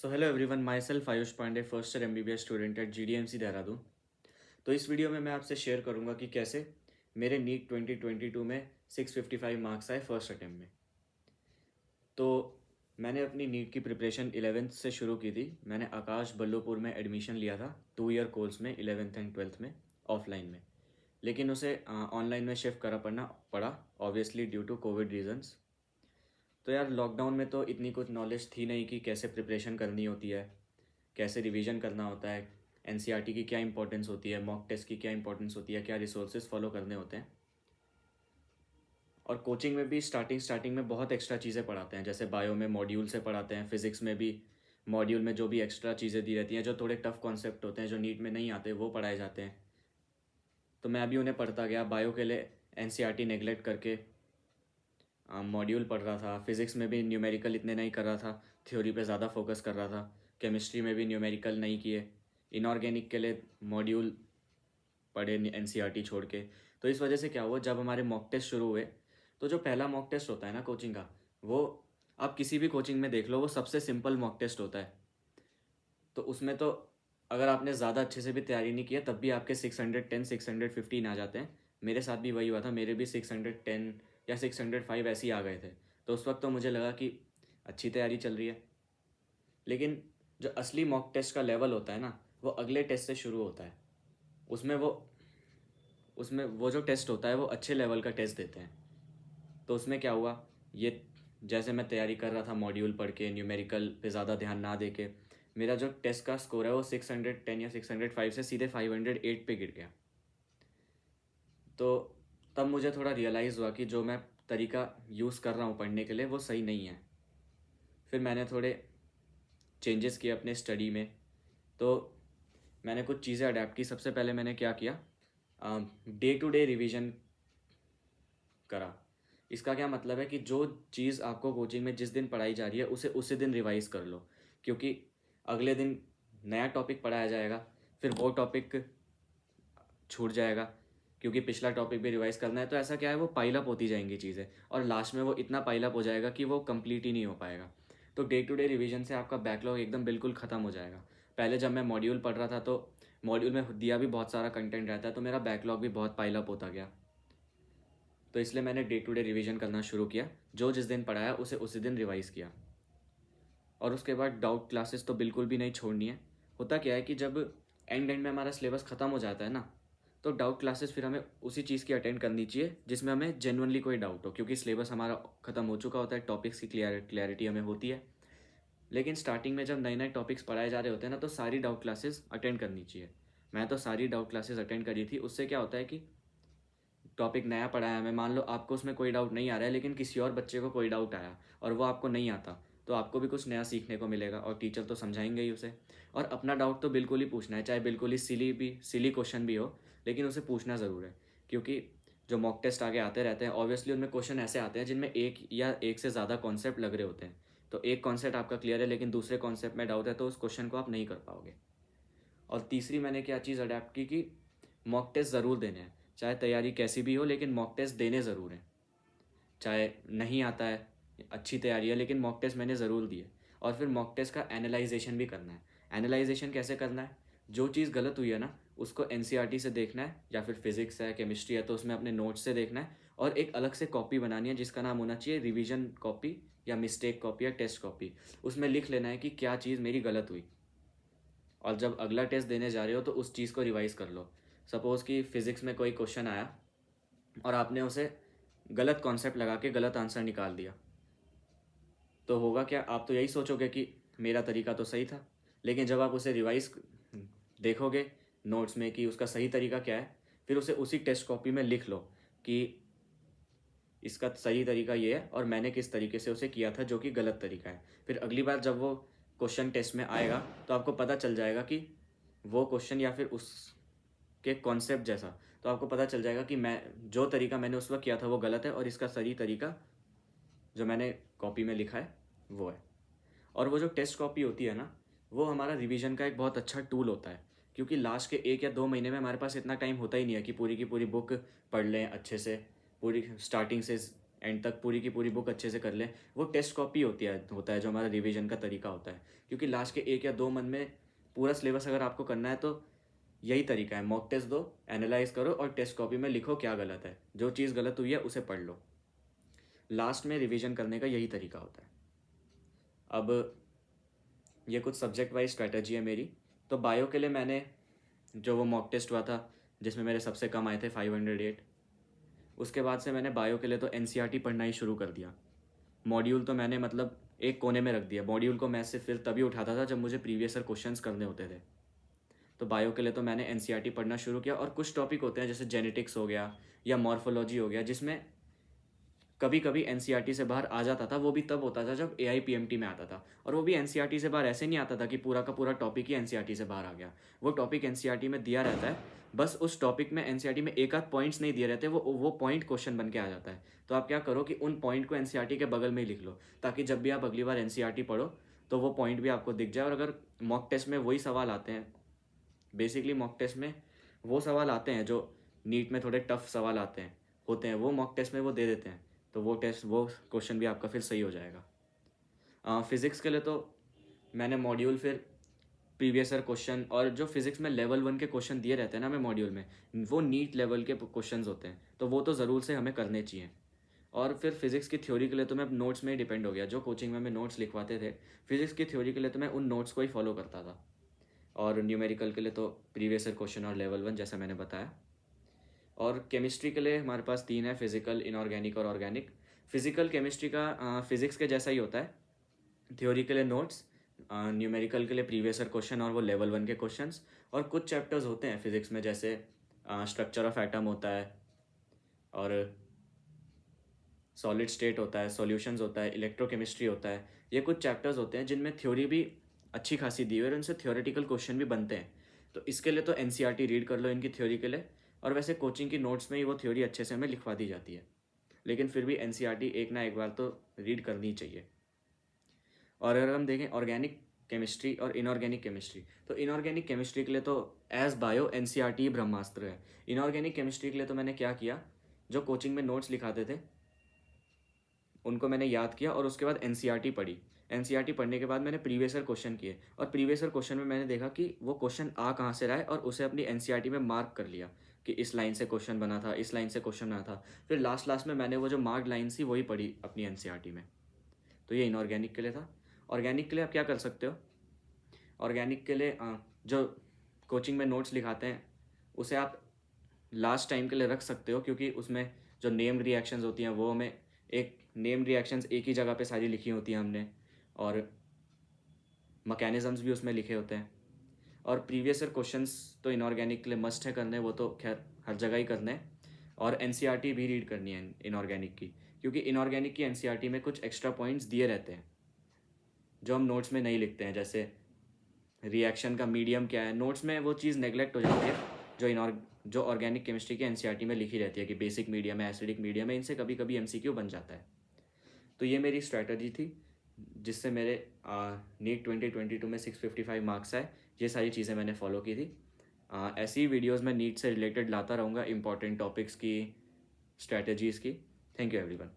So hello everyone, myself Ayush Pande, first year MBBS student at GDMC Dehradun. तो इस video में मैं आपसे शेयर करूंगा कि कैसे मेरे नीट 2022 में 655 मार्क्स आए फर्स्ट अटेम्प्ट में। तो मैंने अपनी नीट की प्रिपरेशन 11th से शुरू की थी। मैंने आकाश बल्लभपुर में एडमिशन लिया था 2 ईयर कोर्स में 11th एंड 12th में ऑफलाइन में, लेकिन उसे ऑनलाइन में शिफ्ट करा पड़ा obviously due to covid reasons. तो यार लॉकडाउन में तो इतनी कुछ नॉलेज थी नहीं कि कैसे प्रिपरेशन करनी होती है, कैसे रिवीजन करना होता है, NCERT की क्या इंपॉर्टेंस होती है, मॉक टेस्ट की क्या इंपॉर्टेंस होती है, क्या रिसोर्सेज फॉलो करने होते हैं। और कोचिंग में भी स्टार्टिंग में बहुत एक्स्ट्रा चीज़ें पढ़ाते हैं, जैसे बायो में मॉड्यूल से पढ़ाते हैं, फिजिक्स में भी मॉड्यूल में जो भी एक्स्ट्रा चीज़ें दी रहती हैं, जो थोड़े टफ कॉन्सेप्ट होते हैं जो नीट में नहीं आते वो पढ़ाए जाते हैं। तो मैं अभी उन्हें पढ़ता गया। बायो के लिए NCERT नेगलेक्ट करके मॉड्यूल पढ़ रहा था। फिज़िक्स में भी न्यूमेरिकल इतने नहीं कर रहा था, थ्योरी पे ज़्यादा फोकस कर रहा था। केमिस्ट्री में भी न्यूमेरिकल नहीं किए। इनऑर्गेनिक के लिए मॉड्यूल पढ़े NCERT छोड़ के। तो इस वजह से क्या हुआ, जब हमारे मॉक टेस्ट शुरू हुए तो जो पहला मॉक टेस्ट होता है ना कोचिंग का, वो आप किसी भी कोचिंग में देख लो, वो सबसे सिंपल मॉक टेस्ट होता है। तो उसमें तो अगर आपने ज़्यादा अच्छे से भी तैयारी नहीं किया तब भी आपके 610 615 आ जाते हैं। मेरे साथ भी वही हुआ था, मेरे भी 610 या 605 ऐसे ही आ गए थे। तो उस वक्त तो मुझे लगा कि अच्छी तैयारी चल रही है। लेकिन जो असली मॉक टेस्ट का लेवल होता है ना, वो अगले टेस्ट से शुरू होता है। उसमें वो उसमें वो जो टेस्ट होता है वो अच्छे लेवल का टेस्ट देते हैं। तो उसमें क्या हुआ, ये जैसे मैं तैयारी कर रहा था मॉड्यूल पढ़ के, न्यूमेरिकल पे ज़्यादा ध्यान ना दे के, मेरा जो टेस्ट का स्कोर है वो 610 या 605 से सीधे 508 पे गिर गया। तो तब मुझे थोड़ा रियलाइज़ हुआ कि जो मैं तरीका यूज़ कर रहा हूँ पढ़ने के लिए वो सही नहीं है। फिर मैंने थोड़े चेंजेस किए अपने स्टडी में। तो मैंने कुछ चीज़ें अडेप्ट की। सबसे पहले मैंने क्या किया, डे टू डे रिवीजन करा। इसका क्या मतलब है कि जो चीज़ आपको कोचिंग में जिस दिन पढ़ाई जा रही है उसे उसी दिन रिवाइज कर लो, क्योंकि अगले दिन नया टॉपिक पढ़ाया जाएगा, फिर वो टॉपिक छूट जाएगा क्योंकि पिछला टॉपिक भी रिवाइज करना है। तो ऐसा क्या है, वो पाइल अप होती जाएंगी चीज़ें और लास्ट में वो इतना पाइल अप हो जाएगा कि वो कंप्लीट ही नहीं हो पाएगा। तो डे टू डे रिवीजन से आपका बैकलॉग एकदम बिल्कुल ख़त्म हो जाएगा। पहले जब मैं मॉड्यूल पढ़ रहा था तो मॉड्यूल में दिया भी बहुत सारा कंटेंट रहता है, तो मेरा बैकलॉग भी बहुत पाइल अप होता गया। तो इसलिए मैंने डे टू डे रिवीजन करना शुरू किया, जो जिस दिन पढ़ाया उसे उसी दिन रिवाइज़ किया। और उसके बाद डाउट क्लासेस तो बिल्कुल भी नहीं छोड़नी है। होता क्या है कि जब एंड में हमारा सिलेबस ख़त्म हो जाता है ना, तो डाउट क्लासेस फिर हमें उसी चीज़ की अटेंड करनी चाहिए जिसमें हमें जेन्युइनली कोई डाउट हो, क्योंकि सिलेबस हमारा ख़त्म हो चुका होता है, टॉपिक्स की क्लैरिटी हमें होती है। लेकिन स्टार्टिंग में जब नए नए टॉपिक्स पढ़ाए जा रहे होते हैं ना, तो सारी डाउट क्लासेस अटेंड करनी चाहिए। मैं तो सारी डाउट क्लासेस अटेंड करी थी। उससे क्या होता है कि टॉपिक नया पढ़ाया हमें, मान लो आपको उसमें कोई डाउट नहीं आ रहा है लेकिन किसी और बच्चे को कोई डाउट आया और वो आपको नहीं आता, तो आपको भी कुछ नया सीखने को मिलेगा और टीचर तो समझाएंगे ही उसे। और अपना डाउट तो बिल्कुल ही पूछना है, चाहे बिल्कुल ही सिली क्वेश्चन भी हो, लेकिन उसे पूछना ज़रूर है। क्योंकि जो मॉक टेस्ट आगे आते रहते हैं ऑब्वियसली उनमें क्वेश्चन ऐसे आते हैं जिनमें एक या एक से ज़्यादा कॉन्सेप्ट लग रहे होते हैं। तो एक कॉन्सेप्ट आपका क्लियर है लेकिन दूसरे कॉन्सेप्ट में डाउट है, तो उस क्वेश्चन को आप नहीं कर पाओगे। और तीसरी मैंने क्या चीज़ अडेप्ट की कि मॉक टेस्ट ज़रूर देने हैं, चाहे तैयारी कैसी भी हो, लेकिन मॉक टेस्ट देने ज़रूर हैं। चाहे नहीं आता है, अच्छी तैयारी है, लेकिन मॉक टेस्ट मैंने ज़रूर दिए। और फिर मॉक टेस्ट का एनालाइजेशन भी करना है। एनालाइजेशन कैसे करना है, जो चीज़ गलत हुई है ना उसको NCERT से देखना है, या फिर फिजिक्स है केमिस्ट्री है तो उसमें अपने नोट्स से देखना है, और एक अलग से कॉपी बनानी है जिसका नाम होना चाहिए रिवीजन कॉपी या मिस्टेक कॉपी या टेस्ट कॉपी। उसमें लिख लेना है कि क्या चीज़ मेरी गलत हुई, और जब अगला टेस्ट देने जा रहे हो तो उस चीज़ को रिवाइज़ कर लो। सपोज़ कि फ़िज़िक्स में कोई क्वेश्चन आया और आपने उसे गलत कॉन्सेप्ट लगा के गलत आंसर निकाल दिया, तो होगा क्या, आप तो यही सोचोगे कि मेरा तरीका तो सही था। लेकिन जब आप उसे रिवाइज देखोगे नोट्स में कि उसका सही तरीका क्या है, फिर उसे उसी टेस्ट कॉपी में लिख लो कि इसका सही तरीका ये है और मैंने किस तरीके से उसे किया था जो कि गलत तरीका है। फिर अगली बार जब वो क्वेश्चन टेस्ट में आएगा तो आपको पता चल जाएगा कि वो क्वेश्चन या फिर उसके कॉन्सेप्ट जैसा, तो आपको पता चल जाएगा कि मैं जो तरीका मैंने उस वक्त किया था वो गलत है और इसका सही तरीका जो मैंने कॉपी में लिखा है वो है। और वो जो टेस्ट कॉपी होती है ना, वो हमारा रिवीजन का एक बहुत अच्छा टूल होता है, क्योंकि लास्ट के 1 या 2 महीने में हमारे पास इतना टाइम होता ही नहीं है कि पूरी की पूरी बुक पढ़ लें अच्छे से, पूरी स्टार्टिंग से एंड तक पूरी की पूरी बुक अच्छे से कर लें, वो टेस्ट कॉपी होता है जो हमारा रिवीजन का तरीका होता है। क्योंकि लास्ट के 1 या 2 मंथ में पूरा सिलेबस अगर आपको करना है तो यही तरीका है, मॉक टेस्ट दो, एनालाइज करो और टेस्ट कॉपी में लिखो क्या गलत है, जो चीज़ गलत हुई है उसे पढ़ लो। लास्ट में रिवीजन करने का यही तरीका होता है। अब ये कुछ सब्जेक्ट वाइज स्ट्रैटेजी है मेरी। तो बायो के लिए मैंने जो वो मॉक टेस्ट हुआ था जिसमें मेरे सबसे कम आए थे 508, उसके बाद से मैंने बायो के लिए तो एनसीईआरटी पढ़ना ही शुरू कर दिया। मॉड्यूल तो मैंने मतलब एक कोने में रख दिया। मॉड्यूल को मैं सिर्फ फिर तभी उठाता था जब मुझे प्रीवियस ईयर क्वेश्चंस करने होते थे। तो बायो के लिए तो मैंने एनसीईआरटी पढ़ना शुरू किया। और कुछ टॉपिक होते हैं जैसे जेनेटिक्स हो गया या मॉर्फोलॉजी हो गया, जिसमें कभी कभी एनसीईआरटी से बाहर आ जाता था। वो भी तब होता था जब एआईपीएमटी में आता था, और वो भी एनसीईआरटी से बाहर ऐसे नहीं आता था कि पूरा का पूरा टॉपिक ही एनसीईआरटी से बाहर आ गया। वो टॉपिक एनसीईआरटी में दिया रहता है, बस उस टॉपिक में एनसीईआरटी में एक आध पॉइंट्स नहीं दिए रहते, वो पॉइंट क्वेश्चन बन के आ जाता है। तो आप क्या करो कि उन पॉइंट को एनसीईआरटी के बगल में ही लिख लो, ताकि जब भी आप अगली बार एनसीईआरटी पढ़ो तो वो पॉइंट भी आपको दिख जाए। और अगर मॉक टेस्ट में वही सवाल आते हैं, बेसिकली मॉक टेस्ट में वो सवाल आते हैं जो नीट में थोड़े टफ सवाल होते हैं, वो मॉक टेस्ट में वो दे देते हैं, तो वो क्वेश्चन भी आपका फिर सही हो जाएगा। फिज़िक्स के लिए तो मैंने मॉड्यूल फिर प्रीवियस ईयर क्वेश्चन, और जो फिज़िक्स में लेवल 1 के क्वेश्चन दिए रहते हैं ना हमें मॉड्यूल में, वो नीट लेवल के क्वेश्चंस होते हैं, तो वो तो ज़रूर से हमें करने चाहिए। और फिर फिज़िक्स की थ्योरी के लिए तो मैं नोट्स में ही डिपेंड हो गया। जो कोचिंग में मैं नोट्स लिखवाते थे फिज़िक्स की थ्योरी के लिए, तो मैं उन नोट्स को ही फॉलो करता था। और न्यूमेरिकल के लिए तो प्रीवियस ईयर क्वेश्चन और लेवल 1 जैसा मैंने बताया। और केमिस्ट्री के लिए हमारे पास 3 है, फिजिकल, इनऑर्गेनिक और ऑर्गेनिक। फिजिकल केमिस्ट्री का फिजिक्स के जैसा ही होता है, थ्योरी के लिए नोट्स, न्यूमेरिकल के लिए प्रीवियस ईयर क्वेश्चन और वो लेवल 1 के क्वेश्चंस। और कुछ चैप्टर्स होते हैं फिजिक्स में, जैसे स्ट्रक्चर ऑफ एटम होता है, और सॉलिड स्टेट होता है, सॉल्यूशंस होता है, इलेक्ट्रोकेमिस्ट्री होता है। ये कुछ चैप्टर्स होते हैं जिनमें थ्योरी भी अच्छी खासी दी हुई है और उनसे थ्योरेटिकल क्वेश्चन भी बनते हैं। तो इसके लिए तो एनसीईआरटी रीड कर लो इनकी थ्योरी के लिए। और वैसे कोचिंग की नोट्स में ही वो थ्योरी अच्छे से हमें लिखवा दी जाती है, लेकिन फिर भी एनसीईआरटी एक ना एक बार तो रीड करनी ही चाहिए। और अगर हम देखें ऑर्गेनिक केमिस्ट्री और इनऑर्गेनिक केमिस्ट्री, तो इनऑर्गेनिक केमिस्ट्री के लिए तो एज बायो एनसीईआरटी ब्रह्मास्त्र है। इनऑर्गेनिक केमिस्ट्री के लिए तो मैंने क्या किया, जो कोचिंग में नोट्स लिखाते थे उनको मैंने याद किया और उसके बाद एनसीईआरटी पढ़ी। एनसीईआरटी पढ़ने के बाद मैंने प्रीवियस ईयर क्वेश्चन किए, और प्रीवियस ईयर क्वेश्चन में मैंने देखा कि वो क्वेश्चन आ कहाँ से रहा है, और उसे अपनी एनसीईआरटी में मार्क कर लिया कि इस लाइन से क्वेश्चन बना था, इस लाइन से क्वेश्चन बना था। फिर लास्ट में मैंने वो जो मार्क लाइन थी वही पढ़ी अपनी एनसीईआरटी में। तो ये इनऑर्गेनिक के लिए था। ऑर्गेनिक के लिए आप क्या कर सकते हो, ऑर्गेनिक के लिए जो कोचिंग में नोट्स लिखाते हैं उसे आप लास्ट टाइम के लिए रख सकते हो, क्योंकि उसमें जो नेम्ड रिएक्शंस होती हैं वो हमें एक नेम्ड रिएक्शंस एक ही जगह पे सारी लिखी होती हैं हमने, और मैकेनिज़म्स भी उसमें लिखे होते हैं। और प्रीवियस ईयर क्वेश्चंस तो इनऑर्गेनिक के लिए मस्ट है करने, वो तो खैर हर जगह ही करने। और एनसीईआरटी भी रीड करनी है इनऑर्गेनिक की, क्योंकि इनऑर्गेनिक की एनसीईआरटी में कुछ एक्स्ट्रा पॉइंट्स दिए रहते हैं जो हम नोट्स में नहीं लिखते हैं। जैसे रिएक्शन का मीडियम क्या है, नोट्स में वो चीज़ नेगलेक्ट हो जाती है जो ऑर्गेनिक केमिस्ट्री की एनसीईआरटी में लिखी रहती है कि बेसिक मीडियम है, एसिडिक मीडियम है। इनसे कभी कभी एमसीक्यू बन जाता है। तो ये मेरी स्ट्रैटेजी थी जिससे मेरे नीट 2022 में 655 मार्क्स आए। ये सारी चीज़ें मैंने फॉलो की थी। ऐसी ही वीडियोस मैं नीट से रिलेटेड लाता रहूँगा, इंपॉर्टेंट टॉपिक्स की, स्ट्रैटेजीज़ की। Thank you everyone.